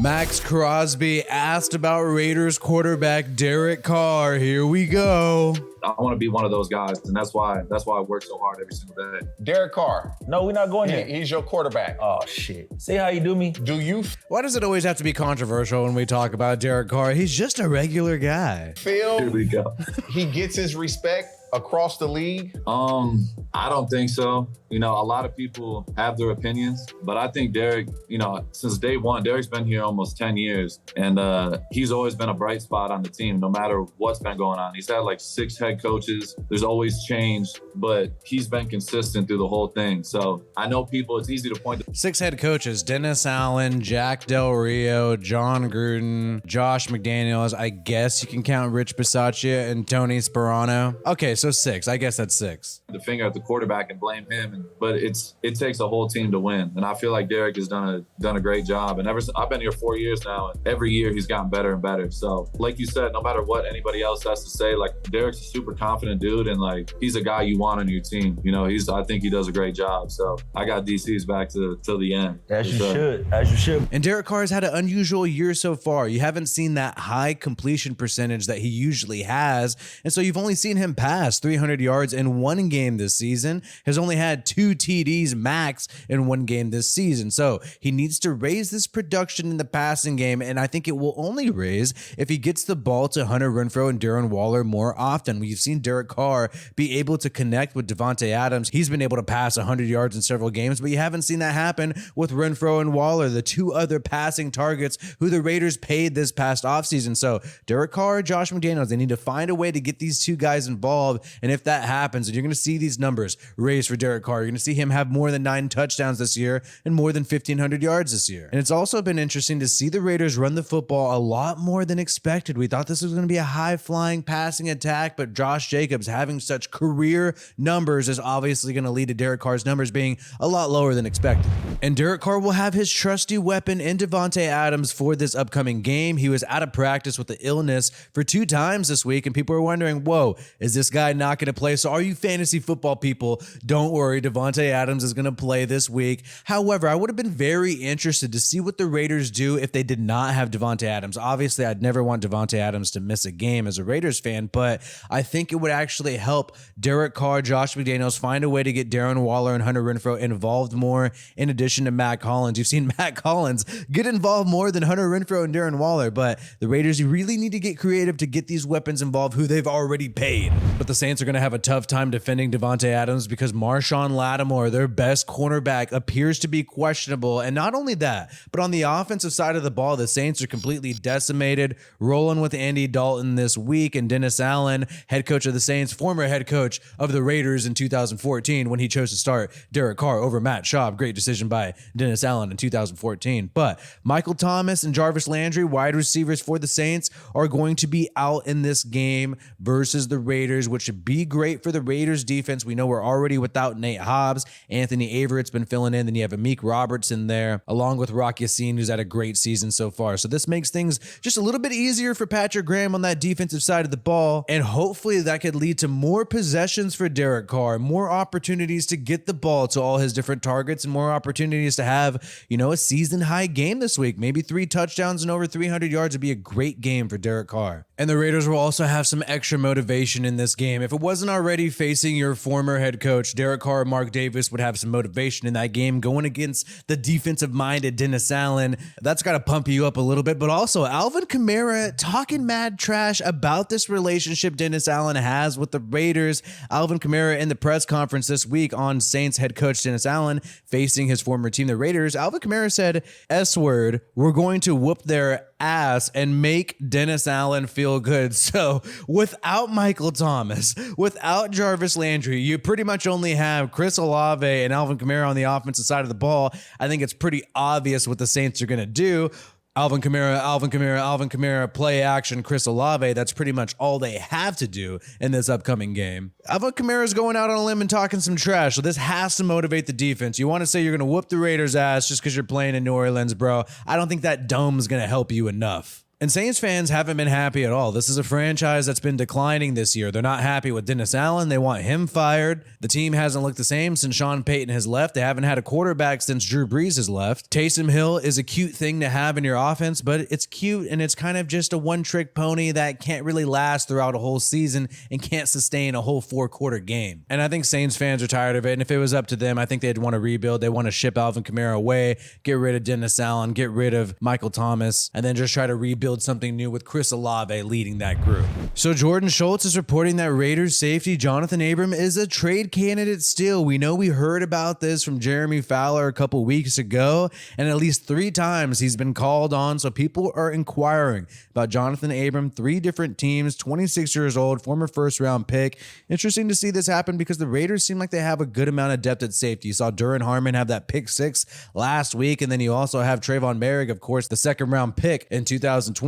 Maxx Crosby asked about Raiders quarterback Derek Carr. Here we go. I want to be one of those guys, and that's why I work so hard every single day. Derek Carr. No, we're not going there. He's your quarterback. Oh, shit. See how you do me? Do you Why does it always have to be controversial when we talk about Derek Carr? He's just a regular guy. feel Here we go. he gets his respect across the league? I don't think so. You know, a lot of people have their opinions, but I think Derek, you know, since day one, Derek's been here almost 10 years, and he's always been a bright spot on the team, no matter what's been going on. He's had like 6 head coaches. There's always change, but he's been consistent through the whole thing. So I know people, it's easy to point to 6 head coaches: Dennis Allen, Jack Del Rio, John Gruden, Josh McDaniels. I guess you can count Rich Bisaccia and Tony Sperano. Okay, so 6. I guess that's 6. the finger at the quarterback and blame him. But it takes a whole team to win. And I feel like Derek has done a great job. And I've been here 4 years now, and every year he's gotten better and better. So like you said, no matter what anybody else has to say, like Derek's a super confident dude, and like he's a guy you want on your team. You know, I think he does a great job. So I got DC's back till the end. As you should. And Derek Carr has had an unusual year so far. You haven't seen that high completion percentage that he usually has. And so you've only seen him pass 300 yards in one game this season, has only had 2 TDs max in one game this season. So he needs to raise this production in the passing game, and I think it will only raise if he gets the ball to Hunter Renfrow and Darren Waller more often. We've seen Derek Carr be able to connect with Davante Adams. He's been able to pass 100 yards in several games, but you haven't seen that happen with Renfrow and Waller, the 2 other passing targets who the Raiders paid this past offseason. So Derek Carr, Josh McDaniels, they need to find a way to get these 2 guys involved, and if that happens, and you're going to see these numbers raised for Derek Carr. You're going to see him have more than 9 touchdowns this year and more than 1,500 yards this year. And it's also been interesting to see the Raiders run the football a lot more than expected. We thought this was going to be a high-flying passing attack, but Josh Jacobs having such career numbers is obviously going to lead to Derek Carr's numbers being a lot lower than expected. And Derek Carr will have his trusty weapon in Davante Adams for this upcoming game. He was out of practice with the illness for 2 times this week, and people are wondering, whoa, is this guy not going to play? So are you fantasy football people? Don't worry, Davante Adams is going to play this week. However, I would have been very interested to see what the Raiders do if they did not have Davante Adams. Obviously, I'd never want Davante Adams to miss a game as a Raiders fan, but I think it would actually help Derek Carr, Josh McDaniels find a way to get Darren Waller and Hunter Renfrow involved more, in addition to Matt Collins. You've seen Matt Collins get involved more than Hunter Renfrow and Darren Waller, but the Raiders really need to get creative to get these weapons involved who they've already paid. But the Saints are going to have a tough time defending Davante Adams because Marshon Lattimore, their best cornerback, appears to be questionable. And not only that, but on the offensive side of the ball, the Saints are completely decimated, rolling with Andy Dalton this week, and Dennis Allen, head coach of the Saints, former head coach of the Raiders in 2014 when he chose to start Derek Carr over Matt Schaub. Great decision by Dennis Allen in 2014. But Michael Thomas and Jarvis Landry, wide receivers for the Saints, are going to be out in this game versus the Raiders, which should be great for the Raiders defense. We know we're already without Nate Hobbs. Anthony Averett's been filling in. Then you have Amik Robertson there, along with Rock Yassin, who's had a great season so far. So this makes things just a little bit easier for Patrick Graham on that defensive side of the ball. And hopefully that could lead to more possessions for Derek Carr, more opportunities to get the ball to all his different targets, and more opportunities to have, you know, a season high game this week. Maybe 3 touchdowns and over 300 yards would be a great game for Derek Carr. And the Raiders will also have some extra motivation in this game. If it wasn't already facing your former head coach, Derek Carr, Mark Davis would have some motivation in that game going against the defensive-minded Dennis Allen. That's got to pump you up a little bit. But also Alvin Kamara talking mad trash about this relationship Dennis Allen has with the Raiders. Alvin Kamara in the press conference this week on Saints head coach Dennis Allen facing his former team, the Raiders, Alvin Kamara said, S-word, we're going to whoop their ass and make Dennis Allen feel good. So without Michael Thomas, without Jarvis Landry, you pretty much only have Chris Olave and Alvin Kamara on the offensive side of the ball. I think it's pretty obvious what the Saints are going to do. Alvin Kamara, play action, Chris Olave. That's pretty much all they have to do in this upcoming game. Alvin Kamara's going out on a limb and talking some trash, so this has to motivate the defense. You want to say you're going to whoop the Raiders' ass just because you're playing in New Orleans, bro. I don't think that dome's going to help you enough. And Saints fans haven't been happy at all. This is a franchise that's been declining this year. They're not happy with Dennis Allen. They want him fired. The team hasn't looked the same since Sean Payton has left. They haven't had a quarterback since Drew Brees has left. Taysom Hill is a cute thing to have in your offense, but it's cute and it's kind of just a one-trick pony that can't really last throughout a whole season and can't sustain a whole four-quarter game. And I think Saints fans are tired of it. And if it was up to them, I think they'd want to rebuild. They want to ship Alvin Kamara away, get rid of Dennis Allen, get rid of Michael Thomas, and then just try to rebuild something new with Chris Olave leading that group. So Jordan Schultz is reporting that Raiders safety Johnathan Abram is a trade candidate still. We know we heard about this from Jeremy Fowler a couple weeks ago, and at least 3 times he's been called on. So people are inquiring about Johnathan Abram. 3 different teams, 26 years old, former first-round pick. Interesting to see this happen because the Raiders seem like they have a good amount of depth at safety. You saw Duran Harmon have that pick 6 last week, and then you also have Trayvon Merrick, of course, the second-round pick in 2021.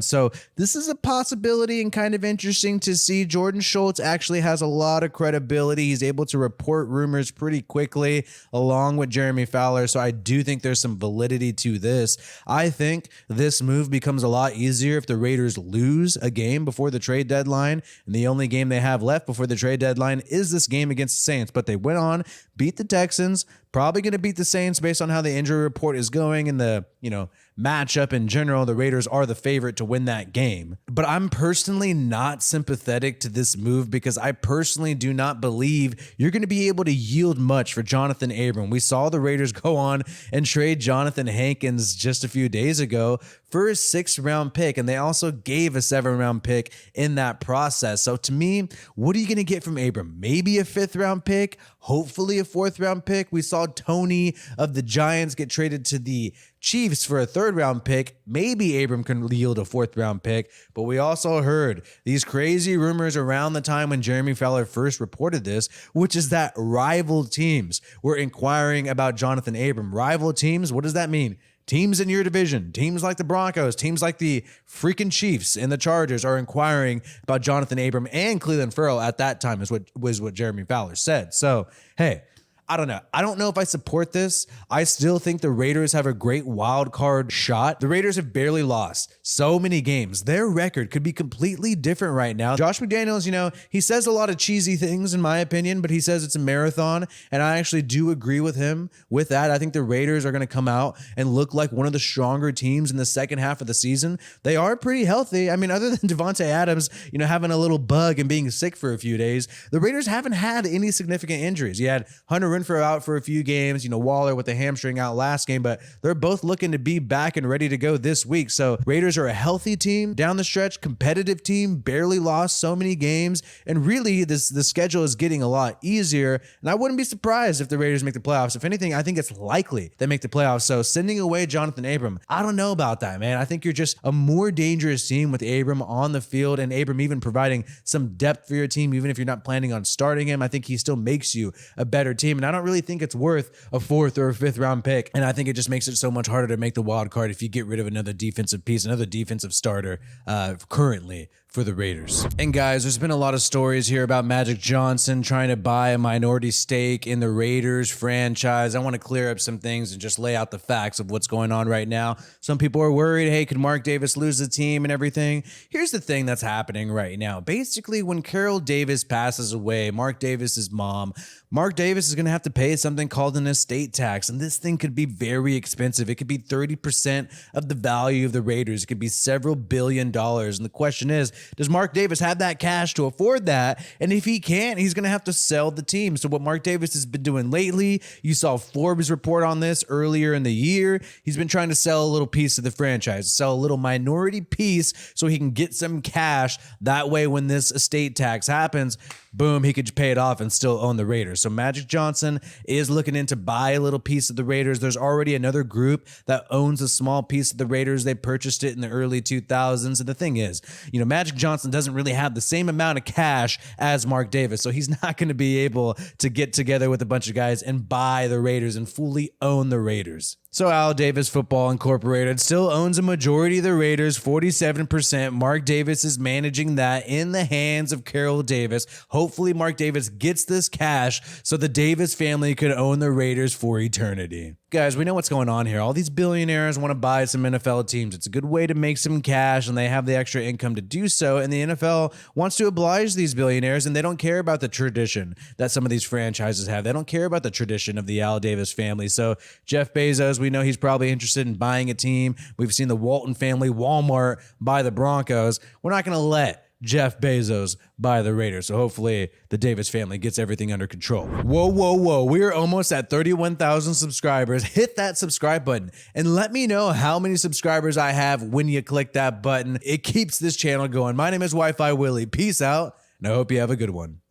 So this is a possibility and kind of interesting to see. Jordan Schultz actually has a lot of credibility. He's able to report rumors pretty quickly along with Jeremy Fowler. So I do think there's some validity to this. I think this move becomes a lot easier if the Raiders lose a game before the trade deadline. And the only game they have left before the trade deadline is this game against the Saints. But they went on, beat the Texans, probably going to beat the Saints based on how the injury report is going and the, matchup in general. The Raiders are the favorite to win that game. But I'm personally not sympathetic to this move because I personally do not believe you're going to be able to yield much for Johnathan Abram. We saw the Raiders go on and trade Jonathan Hankins just a few days ago for a 6th-round pick, and they also gave a 7th-round pick in that process. So to me, what are you going to get from Abram? Maybe a 5th-round pick, hopefully a 4th-round pick. We saw Tony of the Giants get traded to the Chiefs for a 3rd-round pick. Maybe Abram can yield a 4th-round pick, but we also heard these crazy rumors around the time when Jeremy Fowler first reported this, which is that rival teams were inquiring about Johnathan Abram. Rival teams, what does that mean? Teams in your division, teams like the Broncos, teams like the freaking Chiefs and the Chargers are inquiring about Johnathan Abram and Cleveland Farrell at that time was what Jeremy Fowler said. So, hey, I don't know. I don't know if I support this. I still think the Raiders have a great wild card shot. The Raiders have barely lost so many games. Their record could be completely different right now. Josh McDaniels, he says a lot of cheesy things in my opinion, but he says it's a marathon, and I actually do agree with him with that. I think the Raiders are going to come out and look like one of the stronger teams in the second half of the season. They are pretty healthy. I mean, other than Davante Adams, having a little bug and being sick for a few days, the Raiders haven't had any significant injuries. You had Hunter Renfrow out for a few games, Waller with the hamstring out last game, but they're both looking to be back and ready to go this week. So Raiders are a healthy team down the stretch, competitive team, barely lost so many games, and really the schedule is getting a lot easier, and I wouldn't be surprised if the Raiders make the playoffs. If anything, I think it's likely they make the playoffs. So sending away Johnathan Abram, I don't know about that, man. I think you're just a more dangerous team with Abram on the field, and Abram even providing some depth for your team, even if you're not planning on starting him. I think he still makes you a better team, and I don't really think it's worth a 4th or a 5th-round pick, and I think it just makes it so much harder to make the wild card if you get rid of another defensive piece, another defensive starter currently for the Raiders. And guys, there's been a lot of stories here about Magic Johnson trying to buy a minority stake in the Raiders franchise. I want to clear up some things and just lay out the facts of what's going on right now. Some people are worried, hey, could Mark Davis lose the team and everything? Here's the thing that's happening right now. Basically, when Carol Davis passes away, Mark Davis's mom, Mark Davis is going to have to pay something called an estate tax, and this thing could be very expensive. It could be 30% of the value of the Raiders. It could be several $billions. And the question is, does Mark Davis have that cash to afford that? And if he can't, he's going to have to sell the team. So what Mark Davis has been doing lately, you saw Forbes report on this earlier in the year. He's been trying to sell a little piece of the franchise, sell a little minority piece so he can get some cash. That way, when this estate tax happens, boom, he could pay it off and still own the Raiders. So Magic Johnson is looking in to buy a little piece of the Raiders. There's already another group that owns a small piece of the Raiders. They purchased it in the early 2000s. And the thing is, Magic Johnson doesn't really have the same amount of cash as Mark Davis. So he's not going to be able to get together with a bunch of guys and buy the Raiders and fully own the Raiders. So Al Davis Football Incorporated still owns a majority of the Raiders, 47%. Mark Davis is managing that in the hands of Carol Davis. Hopefully Mark Davis gets this cash so the Davis family could own the Raiders for eternity. Guys, we know what's going on here. All these billionaires want to buy some NFL teams. It's a good way to make some cash, and they have the extra income to do so. And the NFL wants to oblige these billionaires, and they don't care about the tradition that some of these franchises have. They don't care about the tradition of the Al Davis family. So Jeff Bezos, we know he's probably interested in buying a team. We've seen the Walton family, Walmart, buy the Broncos. We're not going to let Jeff Bezos buy the Raiders. So hopefully the Davis family gets everything under control. Whoa, whoa, whoa. We are almost at 31,000 subscribers. Hit that subscribe button and let me know how many subscribers I have when you click that button. It keeps this channel going. My name is WiFiWillie. Peace out, and I hope you have a good one.